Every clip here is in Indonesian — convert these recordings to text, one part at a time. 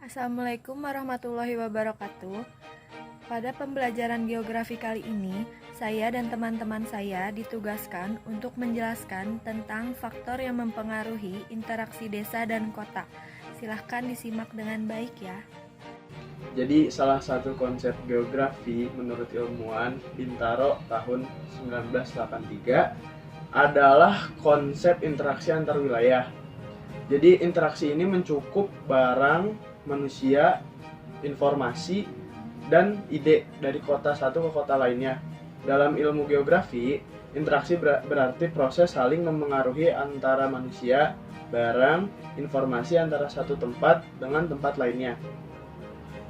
Assalamualaikum warahmatullahi wabarakatuh. Pada pembelajaran geografi kali ini, saya dan teman-teman saya ditugaskan untuk menjelaskan tentang faktor yang mempengaruhi interaksi desa dan kota. Silahkan disimak dengan baik ya. Jadi salah satu konsep geografi menurut ilmuwan Bintaro tahun 1983 adalah konsep interaksi antar wilayah. Jadi interaksi ini mencakup barang, manusia, informasi, dan ide dari kota satu ke kota lainnya. Dalam ilmu geografi, interaksi berarti proses saling memengaruhi antara manusia, barang, informasi antara satu tempat dengan tempat lainnya.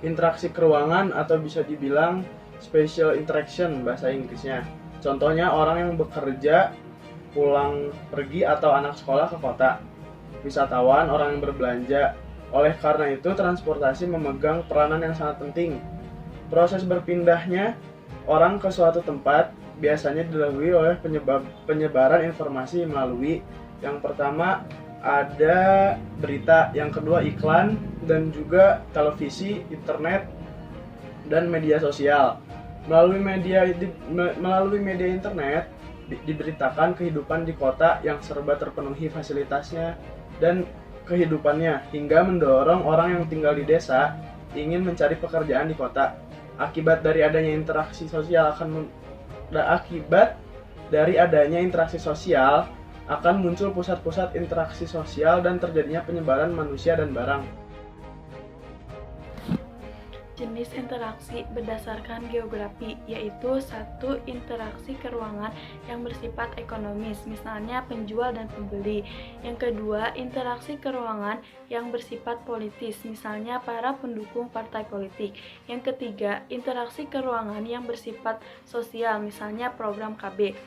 Interaksi keruangan atau bisa dibilang spatial interaction bahasa Inggrisnya. Contohnya orang yang bekerja, pulang pergi atau anak sekolah ke kota. Wisatawan, orang yang berbelanja. Oleh karena itu, transportasi memegang peranan yang sangat penting. Proses berpindahnya orang ke suatu tempat biasanya dilalui oleh penyebaran informasi melalui yang pertama ada berita, yang kedua iklan, dan juga televisi, internet, dan media sosial. Melalui media internet diberitakan kehidupan di kota yang serba terpenuhi fasilitasnya dan kehidupannya, hingga mendorong orang yang tinggal di desa ingin mencari pekerjaan di kota. Akibat dari adanya interaksi sosial akan muncul pusat-pusat interaksi sosial dan terjadinya penyebaran manusia dan barang. Jenis interaksi berdasarkan geografi, yaitu satu, interaksi keruangan yang bersifat ekonomis, misalnya penjual dan pembeli. Yang kedua, interaksi keruangan yang bersifat politis, misalnya para pendukung partai politik. Yang ketiga, interaksi keruangan yang bersifat sosial, misalnya program KB.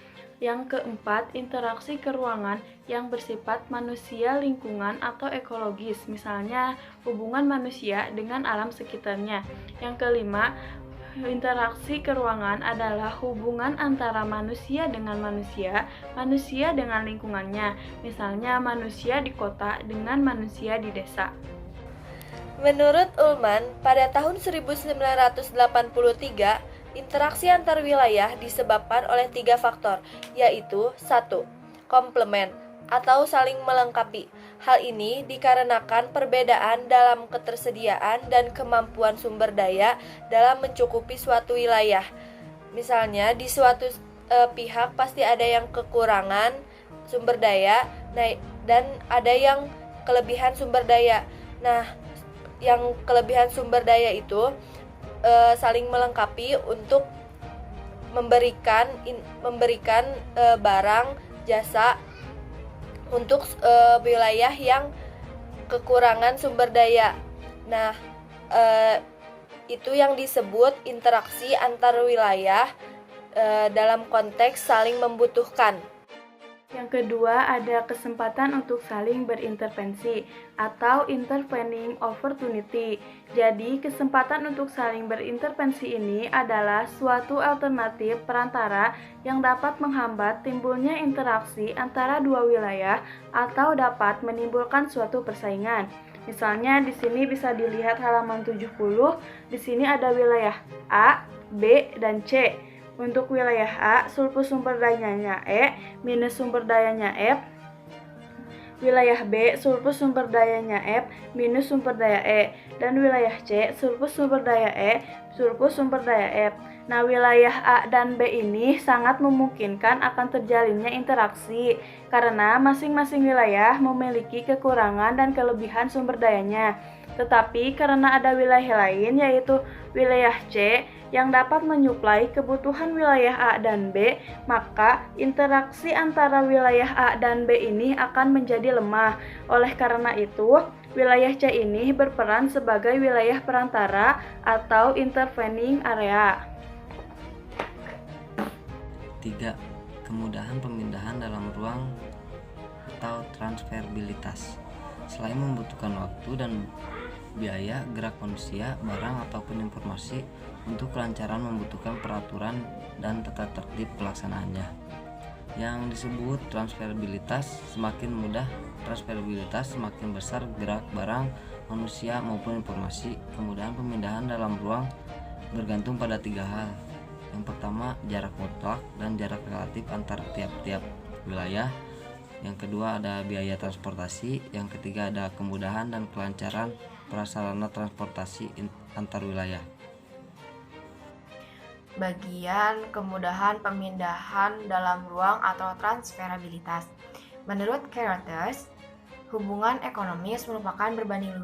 Yang keempat, interaksi keruangan yang bersifat manusia, lingkungan, atau ekologis, misalnya hubungan manusia dengan alam sekitarnya. Yang kelima, interaksi keruangan adalah hubungan antara manusia dengan manusia, manusia dengan lingkungannya, misalnya manusia di kota dengan manusia di desa. Menurut Ullman, pada tahun 1983, interaksi antar wilayah disebabkan oleh 3 faktor, yaitu 1. Komplement atau saling melengkapi. Hal ini dikarenakan perbedaan dalam ketersediaan dan kemampuan sumber daya dalam mencukupi suatu wilayah. Misalnya, di suatu pihak pasti ada yang kekurangan sumber daya, dan ada yang kelebihan sumber daya. Nah, yang kelebihan sumber daya itu saling melengkapi untuk memberikan barang, jasa untuk wilayah yang kekurangan sumber daya. Nah, itu yang disebut interaksi antar wilayah dalam konteks saling membutuhkan. Yang kedua, ada kesempatan untuk saling berintervensi atau intervening opportunity. Jadi, kesempatan untuk saling berintervensi ini adalah suatu alternatif perantara yang dapat menghambat timbulnya interaksi antara dua wilayah atau dapat menimbulkan suatu persaingan. Misalnya di sini bisa dilihat halaman 70, di sini ada wilayah A, B, dan C. Untuk wilayah A, surplus sumber dayanya E minus sumber dayanya F. Wilayah B, surplus sumber dayanya F minus sumber daya E. Dan wilayah C, surplus sumber daya E surplus sumber daya F. Nah, wilayah A dan B ini sangat memungkinkan akan terjalinnya interaksi karena masing-masing wilayah memiliki kekurangan dan kelebihan sumber dayanya. Tetapi karena ada wilayah lain, yaitu wilayah C, yang dapat menyuplai kebutuhan wilayah A dan B, maka interaksi antara wilayah A dan B ini akan menjadi lemah. Oleh karena itu, wilayah C ini berperan sebagai wilayah perantara atau intervening area. 3. Kemudahan pemindahan dalam ruang atau transferabilitas. Selain membutuhkan waktu dan biaya, gerak manusia, barang, ataupun informasi untuk kelancaran membutuhkan peraturan dan tata tertib pelaksanaannya. Yang disebut transferabilitas, semakin mudah transferabilitas, semakin besar gerak barang manusia maupun informasi. Kemudahan pemindahan dalam ruang bergantung pada 3 hal. Yang pertama, jarak mutlak dan jarak relatif antar tiap-tiap wilayah. Yang kedua ada biaya transportasi. Yang ketiga ada kemudahan dan kelancaran prasarana transportasi antar wilayah. Bagian kemudahan pemindahan dalam ruang atau transferabilitas. Menurut Carothers, hubungan ekonomis merupakan berbanding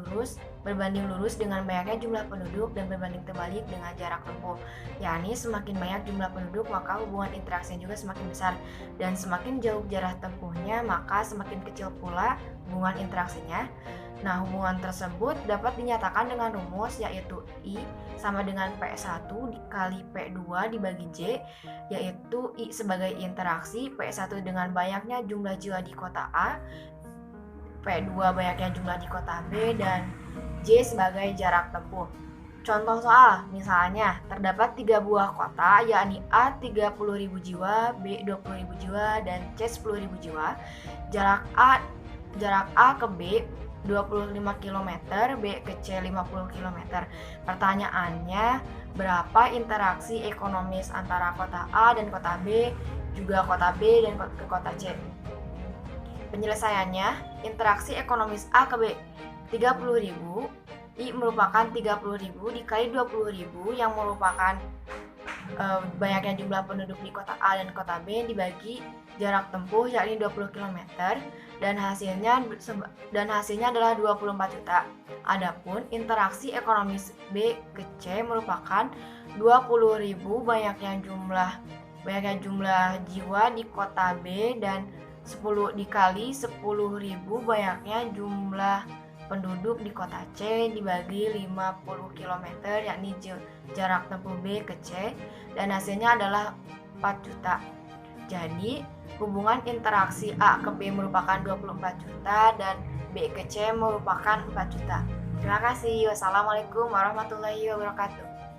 lurus dengan banyaknya jumlah penduduk dan berbanding terbalik dengan jarak tempuh. Yakni semakin banyak jumlah penduduk maka hubungan interaksinya juga semakin besar, dan semakin jauh jarak tempuhnya maka semakin kecil pula hubungan interaksinya. Nah, hubungan tersebut dapat dinyatakan dengan rumus yaitu I sama dengan P1 dikali P2 dibagi J, yaitu I sebagai interaksi, P1 dengan banyaknya jumlah jiwa di kota A, P2 banyaknya jumlah di kota B, dan J sebagai jarak tempuh. Contoh soal, misalnya terdapat 3 buah kota yakni A 30.000 jiwa, B 20.000 jiwa, dan C 10.000 jiwa. Jarak A ke B 25 km, B ke C 50 km. Pertanyaannya, berapa interaksi ekonomis antara kota A dan kota B, juga kota B dan ke kota C? Penyelesaiannya, interaksi ekonomis A ke B 30.000, I merupakan 30.000 dikali 20.000 yang merupakan banyaknya jumlah penduduk di kota A dan kota B dibagi jarak tempuh yakni 20 km, dan hasilnya adalah 24 juta. Adapun interaksi ekonomis B ke C merupakan 20.000 banyaknya jumlah jiwa di kota B dan 10 dikali 10.000 banyaknya jumlah penduduk di kota C dibagi 50 km yakni jarak tempuh B ke C, dan hasilnya adalah 4 juta. Jadi hubungan interaksi A ke B merupakan 24 juta dan B ke C merupakan 4 juta. Terima kasih. Wassalamualaikum warahmatullahi wabarakatuh.